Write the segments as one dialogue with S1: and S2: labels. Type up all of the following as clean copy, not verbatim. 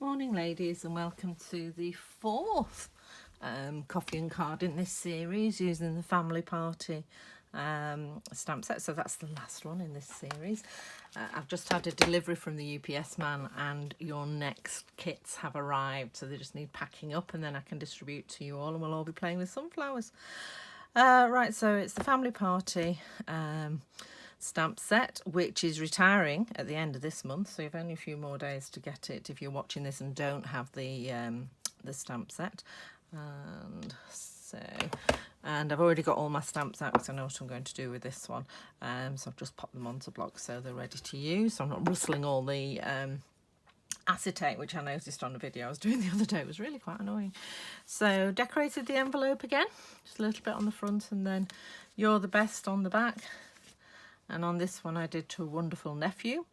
S1: Morning ladies, and welcome to the fourth coffee and card in this series using the family party stamp set. So that's the last one in this series. I've just had a delivery from the UPS man and your next kits have arrived, so they just need packing up and then I can distribute to you all and we'll all be playing with sunflowers. Right, so it's the family party stamp set, which is retiring at the end of this month, so you've only a few more days to get it if you're watching this and don't have the stamp set. And I've already got all my stamps out because I know what I'm going to do with this one, so I've just popped them onto blocks so they're ready to use. So I'm not rustling all the acetate, which I noticed on a video I was doing the other day. It was really quite annoying. So decorated the envelope again, just a little bit on the front, and then "You're the best" on the back. And on this one I did "To a wonderful nephew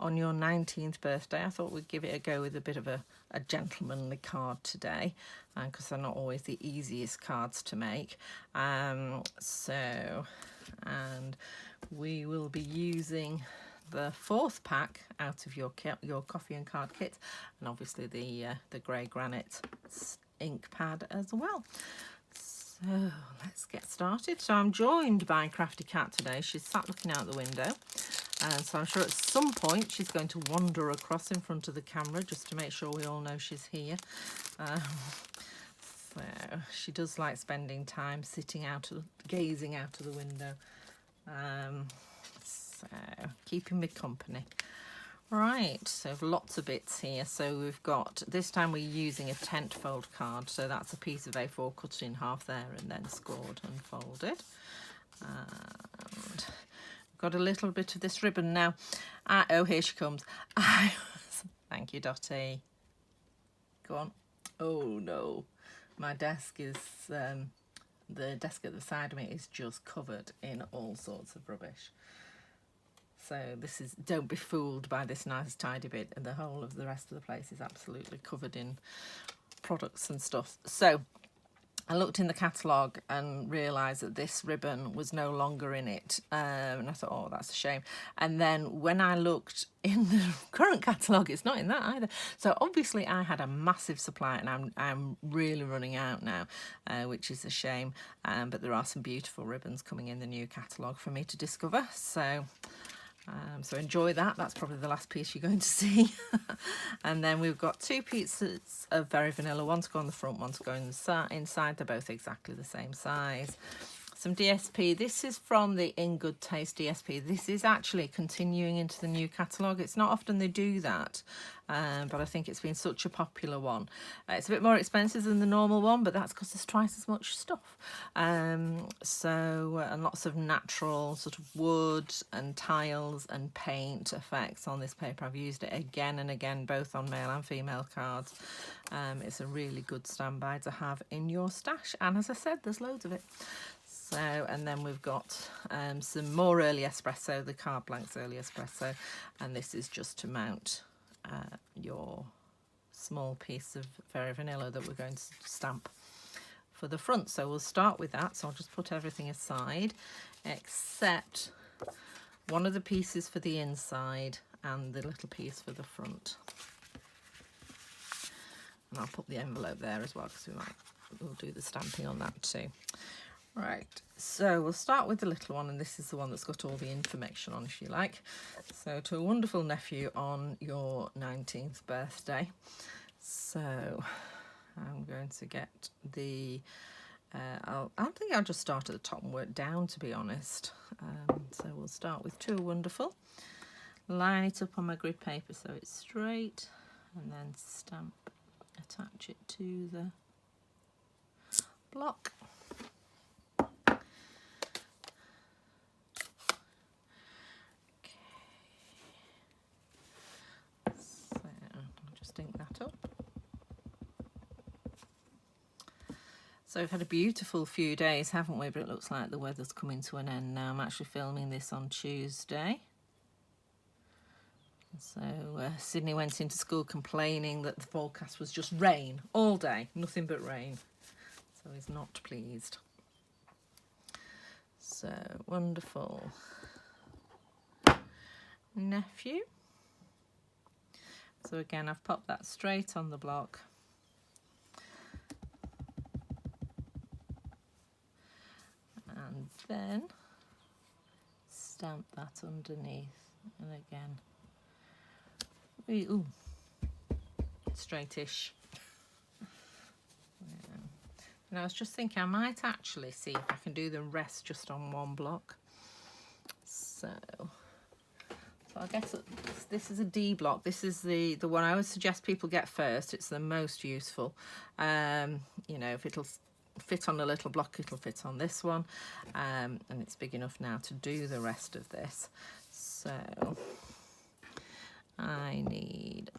S1: on your 19th birthday." I thought we'd give it a go with a bit of a gentlemanly card today, because they're not always the easiest cards to make. And we will be using the fourth pack out of your coffee and card kit, and obviously the grey granite ink pad as well. So let's get started. So I'm joined by Crafty Cat today. She's sat looking out the window, and so I'm sure at some point she's going to wander across in front of the camera just to make sure we all know she's here. So she does like spending time sitting gazing out of the window. So keeping me company. Right, so lots of bits here. So we've got, this time we're using a tent fold card, so that's a piece of A4 cut in half there and then scored and folded. And got a little bit of this ribbon now. Oh, here she comes. Thank you, Dottie. Go on. Oh no, my desk is the desk at the side of me is just covered in all sorts of rubbish. So this is, don't be fooled by this nice tidy bit, and the whole of the rest of the place is absolutely covered in products and stuff. So I looked in the catalogue and realised that this ribbon was no longer in it, and I thought, oh, that's a shame. And then when I looked in the current catalogue, it's not in that either. So obviously I had a massive supply, and I'm really running out now, which is a shame. But there are some beautiful ribbons coming in the new catalogue for me to discover. So enjoy that. That's probably the last piece you're going to see. And then we've got two pieces of Very Vanilla, one to go on the front, one to go inside. They're both exactly the same size. Some DSP. This is from the In Good Taste DSP. This is actually continuing into the new catalogue. It's not often they do that, but I think it's been such a popular one. It's a bit more expensive than the normal one, but that's because there's twice as much stuff. And lots of natural sort of wood and tiles and paint effects on this paper. I've used it again and again, both on male and female cards. It's a really good standby to have in your stash, and as I said, there's loads of it. So, and then we've got some more early espresso, the card blanks early espresso, and this is just to mount your small piece of Very Vanilla that we're going to stamp for the front. So we'll start with that. So I'll just put everything aside except one of the pieces for the inside and the little piece for the front. And I'll put the envelope there as well, because we'll do the stamping on that too. Right, so we'll start with the little one, and this is the one that's got all the information on, if you like. So, "To a wonderful nephew on your 19th birthday." So I'm going to get the, I think I'll just start at the top and work down, to be honest. So we'll start with "To a wonderful." Line it up on my grid paper so it's straight, and then attach it to the block. That up. So we've had a beautiful few days, haven't we? But it looks like the weather's coming to an end now. I'm actually filming this on Tuesday. So Sydney went into school complaining that the forecast was just rain all day, nothing but rain. So he's not pleased. So wonderful nephew. So again, I've popped that straight on the block. And then stamp that underneath. And again, ooh, straightish. And I was just thinking I might actually see if I can do the rest just on one block. So I guess this is a D block. This is the one I would suggest people get first. It's the most useful. You know, if it'll fit on a little block, it'll fit on this one. And it's big enough now to do the rest of this. So I need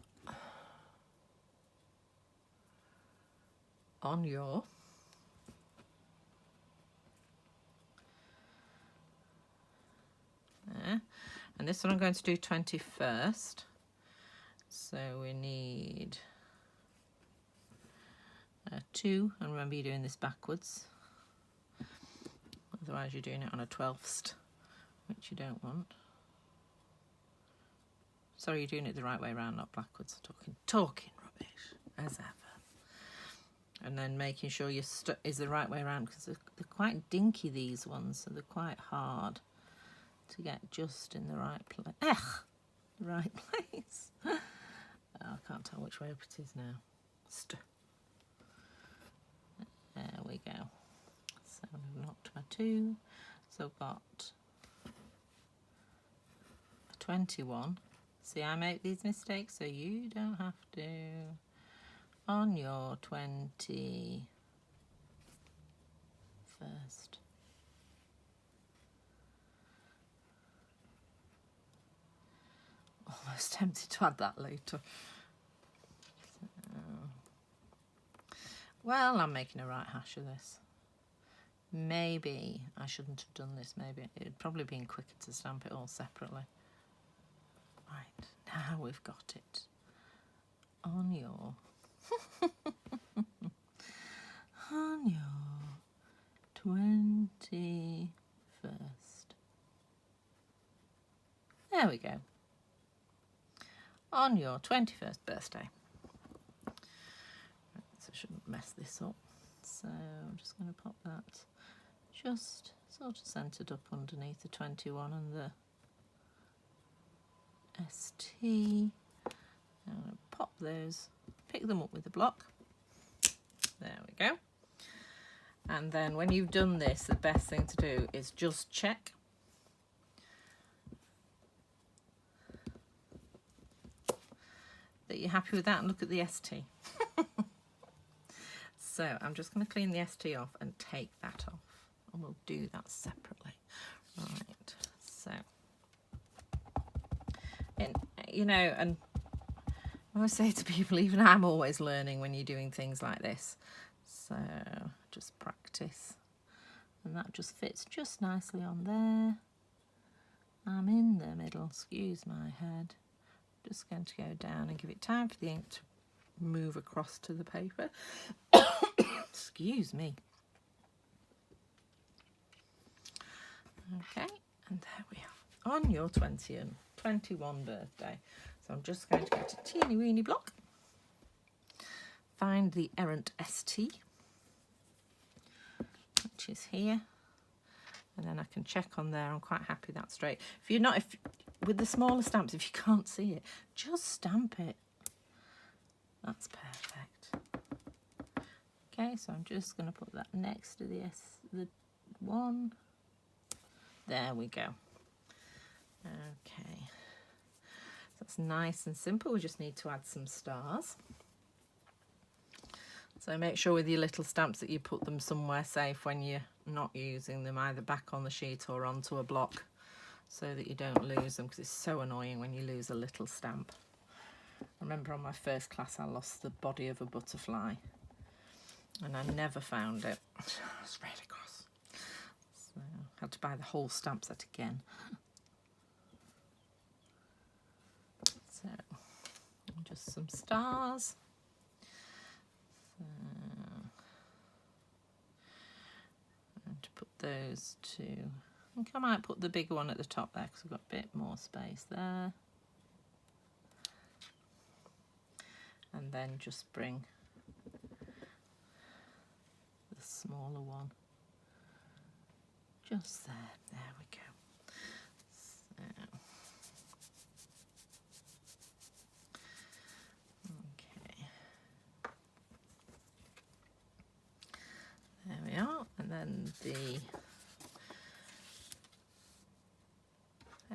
S1: on your there. And this one I'm going to do 21st. So we need 2, and remember you're doing this backwards. Otherwise you're doing it on a 12th, which you don't want. Sorry, you're doing it the right way around, not backwards. Talking rubbish, as ever. And then making sure your is the right way around, because they're quite dinky, these ones, so they're quite hard to get just in the right place. Right place. Oh, I can't tell which way up it is now. There we go. So I've knocked my 2. So I've got a 21. See, I make these mistakes, so you don't have to. On your 21st. Almost tempted to add that later. Well, I'm making a right hash of this. Maybe I shouldn't have done this. Maybe it'd probably been quicker to stamp it all separately. Right, now we've got it. On your on your 21st. There we go. On your 21st birthday. Right, so I shouldn't mess this up. So I'm just going to pop that just sort of centred up underneath the 21 and the ST. I'm going to pop those, pick them up with the block. There we go. And then when you've done this, the best thing to do is just check that you're happy with that and look at the ST. So I'm just going to clean the ST off and take that off, and we'll do that separately. Right, so, you know, and I always say to people, even I'm always learning when you're doing things like this. So just practice. And that just fits just nicely on there. I'm in the middle, excuse my head. Just going to go down and give it time for the ink to move across to the paper. Excuse me. Okay, and there we are. On your 21 birthday. So I'm just going to get a teeny weeny block. Find the errant ST, which is here. And then I can check on there. I'm quite happy that's straight. If you're not, with the smaller stamps, if you can't see it, just stamp it. That's perfect. Okay, so I'm just going to put that next to the one. There we go. Okay, so that's nice and simple. We just need to add some stars. So make sure with your little stamps that you put them somewhere safe when you're not using them, either back on the sheet or onto a block, so that you don't lose them, because it's so annoying when you lose a little stamp. I remember on my first class I lost the body of a butterfly and I never found it. I was really cross. So I had to buy the whole stamp set again. So just some stars. And to put those two, I think I might put the bigger one at the top there because we've got a bit more space there. and then just bring the smaller one just there. There we go. So, okay, there we are, and then the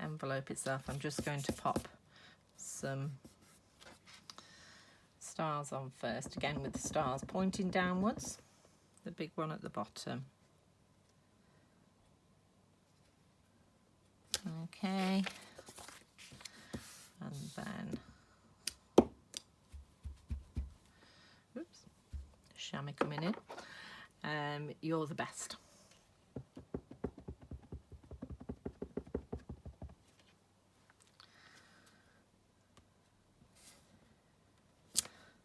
S1: envelope itself, I'm just going to pop some stars on first, again with the stars pointing downwards, the big one at the bottom. Okay, and then, oops, chamois coming in. You're the best.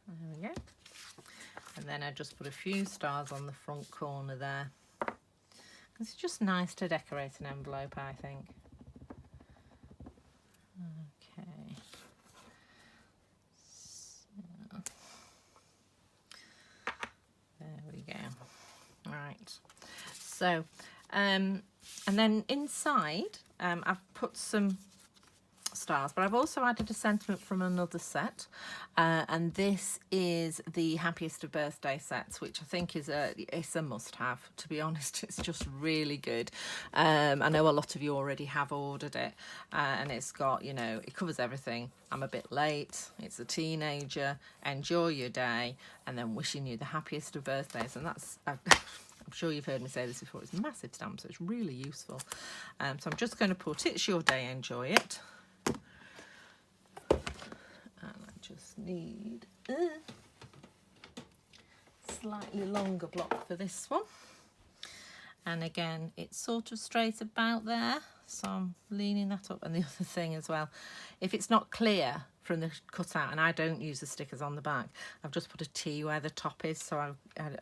S1: There we go. And then I just put a few stars on the front corner there. It's just nice to decorate an envelope, I think. Okay. So, there we go. Right. So, and then inside, I've put some stars, but I've also added a sentiment from another set, and this is the Happiest of Birthday sets, which I think is it's a must-have. To be honest, it's just really good. I know a lot of you already have ordered it, and it's got, you know, it covers everything. I'm a bit late, it's a teenager, enjoy your day, and then wishing you the happiest of birthdays. And that's I'm sure you've heard me say this before, it's a massive stamp, so it's really useful. So I'm just going to put it's your day, enjoy it. Just need a slightly longer block for this one, and again it's sort of straight about there, so I'm leaning that up. And the other thing as well, if it's not clear from the cutout, and I don't use the stickers on the back, I've just put a T where the top is, so I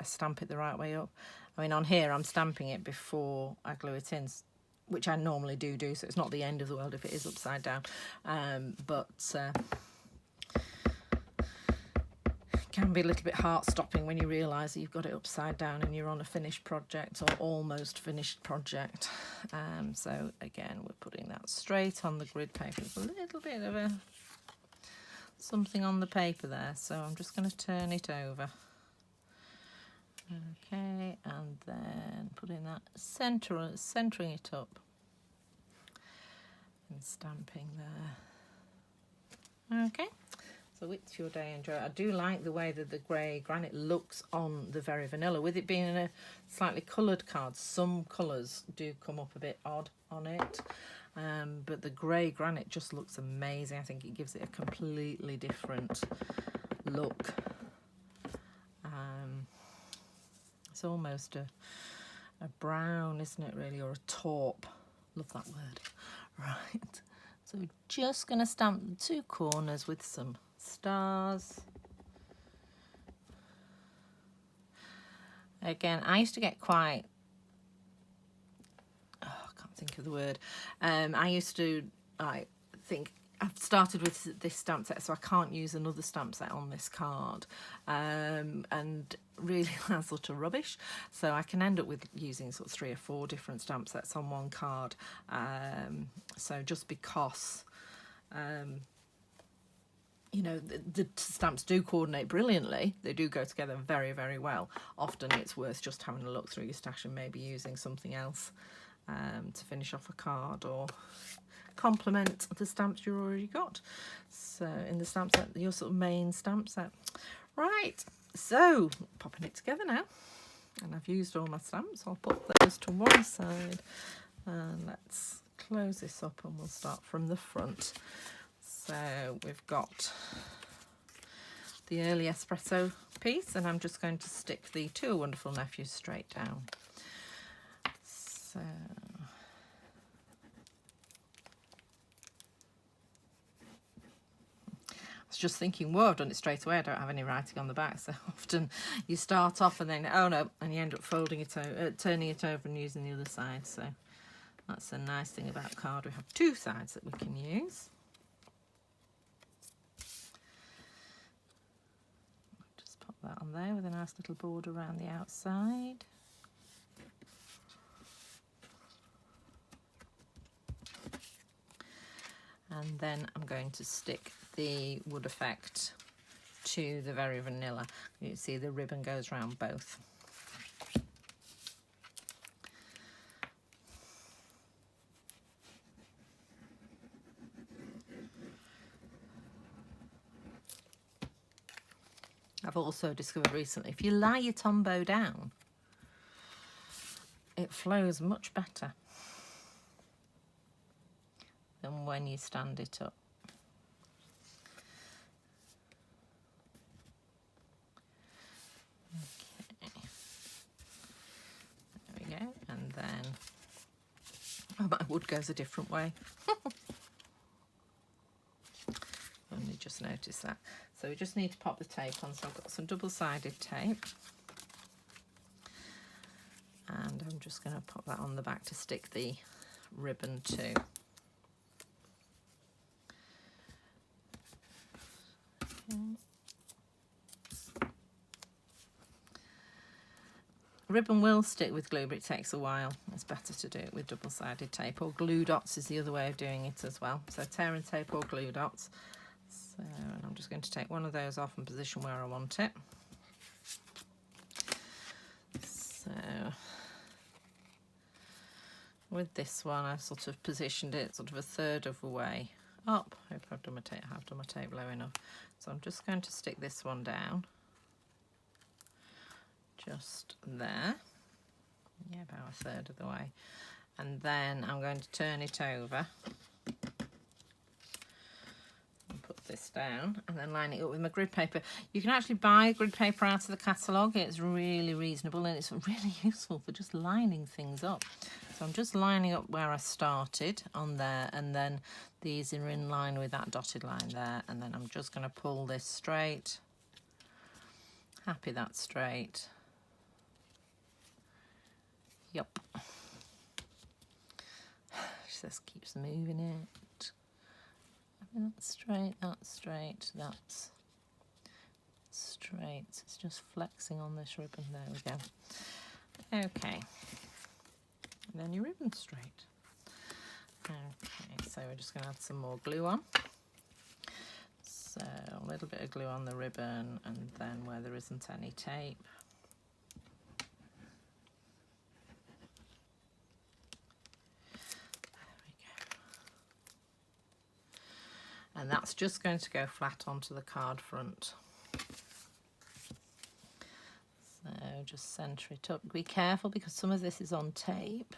S1: stamp it the right way up. I mean, on here I'm stamping it before I glue it in, which I normally do, so it's not the end of the world if it is upside down, but can be a little bit heart-stopping when you realise that you've got it upside down and you're on a finished project or almost finished project. So again, we're putting that straight on the grid paper. There's a little bit of something on the paper there, so I'm just going to turn it over. Okay, and then putting that centering it up and stamping there. Okay. So it's your day, enjoy it. I do like the way that the grey granite looks on the Very Vanilla. With it being a slightly coloured card, some colours do come up a bit odd on it. But the grey granite just looks amazing. I think it gives it a completely different look. It's almost a brown, isn't it, really? Or a taupe. Love that word. Right. So we're just going to stamp the two corners with some stars. Again, I used to get quite, I can't think of the word. I think I've started with this stamp set, so I can't use another stamp set on this card, and really that's utter rubbish. So I can end up with using sort of 3 or 4 different stamp sets on one card. So just because you know, the stamps do coordinate brilliantly, they do go together very, very well. Often it's worth just having a look through your stash and maybe using something else to finish off a card or complement the stamps you've already got. So in the stamp set, your sort of main stamp set. Right, so popping it together now, and I've used all my stamps. I'll put those to one side, and let's close this up and we'll start from the front. So we've got the early espresso piece, and I'm just going to stick the Two Wonderful Nephews straight down. So I was just thinking, whoa, I've done it straight away. I don't have any writing on the back. So often you start off and then, oh no, and you end up folding it over, turning it over and using the other side. So that's a nice thing about card. We have 2 sides that we can use. on there with a nice little border around the outside. And then I'm going to stick the wood effect to the Very Vanilla. You see the ribbon goes around both. I've also discovered recently, if you lie your Tombow down, it flows much better than when you stand it up. Okay. There we go, and then, oh, my wood goes a different way. Only just noticed that. So we just need to pop the tape on. So I've got some double-sided tape. And I'm just going to pop that on the back to stick the ribbon to. Okay. Ribbon will stick with glue, but it takes a while. It's better to do it with double-sided tape, or glue dots is the other way of doing it as well. So tear and tape or glue dots. So, and I'm just going to take one of those off and position where I want it. So with this one, I sort of positioned it sort of a third of the way up. I hope I've done my tape low enough. So I'm just going to stick this one down. Just there. Yeah, about a third of the way. And then I'm going to turn it over. This down and then line it up with my grid paper. You can actually buy grid paper out of the catalogue. It's really reasonable and it's really useful for just lining things up. So I'm just lining up where I started on there, and then these are in line with that dotted line there, and then I'm just going to pull this straight. Happy that's straight. Yup. She says keeps moving it. That's straight, that's straight, that's straight. It's just flexing on this ribbon. There we go. Okay. And then your ribbon's straight. Okay, so we're just going to add some more glue on. So a little bit of glue on the ribbon, and then where there isn't any tape. And that's just going to go flat onto the card front. So just centre it up. Be careful because some of this is on tape.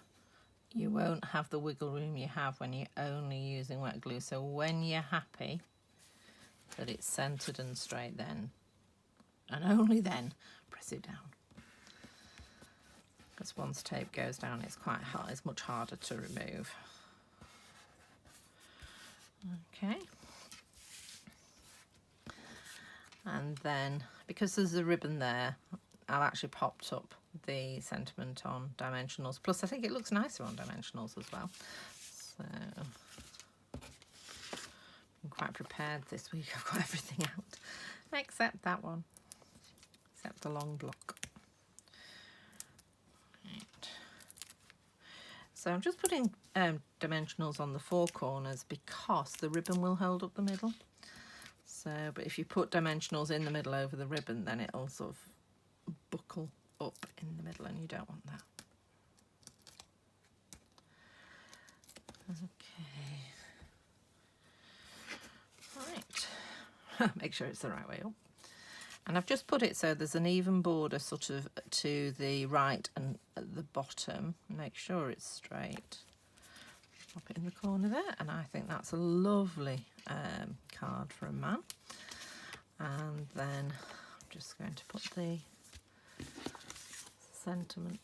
S1: You won't have the wiggle room you have when you're only using wet glue. So when you're happy that it's centred and straight, then, and only then, press it down. Because once tape goes down, it's quite hard. It's much harder to remove. Okay. And then, because there's a ribbon there, I've actually popped up the sentiment on dimensionals. Plus, I think it looks nicer on dimensionals as well. So, I'm quite prepared this week. I've got everything out, except that one, except the long block. Right. So I'm just putting dimensionals on the four corners because the ribbon will hold up the middle. So, but if you put dimensionals in the middle over the ribbon, then it'll sort of buckle up in the middle, and you don't want that. Okay. Right. Make sure it's the right way up. And I've just put it so there's an even border sort of to the right and at the bottom. Make sure it's straight. Pop it in the corner there, and I think that's a lovely card for a man. And then I'm just going to put the sentiment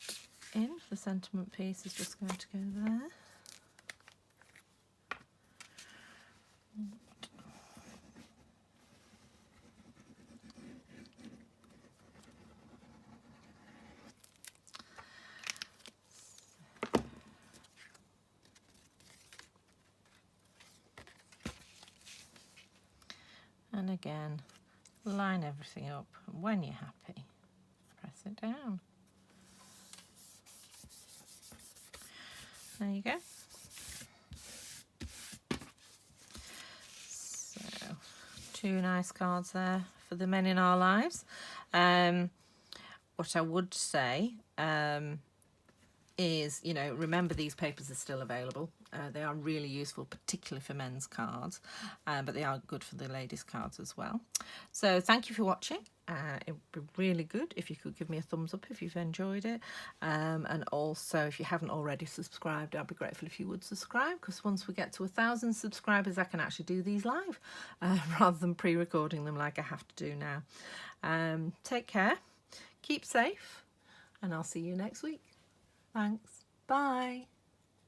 S1: in. The sentiment piece is just going to go there. And again, line everything up, and when you're happy, press it down. There you go. So 2 nice cards there for the men in our lives. What I would say is, you know, remember these papers are still available. They are really useful, particularly for men's cards, but they are good for the ladies' cards as well. So thank you for watching. It would be really good if you could give me a thumbs up if you've enjoyed it. And also, if you haven't already subscribed, I'd be grateful if you would subscribe, because once we get to 1,000 subscribers, I can actually do these live rather than pre-recording them like I have to do now. Take care, keep safe, and I'll see you next week. Thanks. Bye.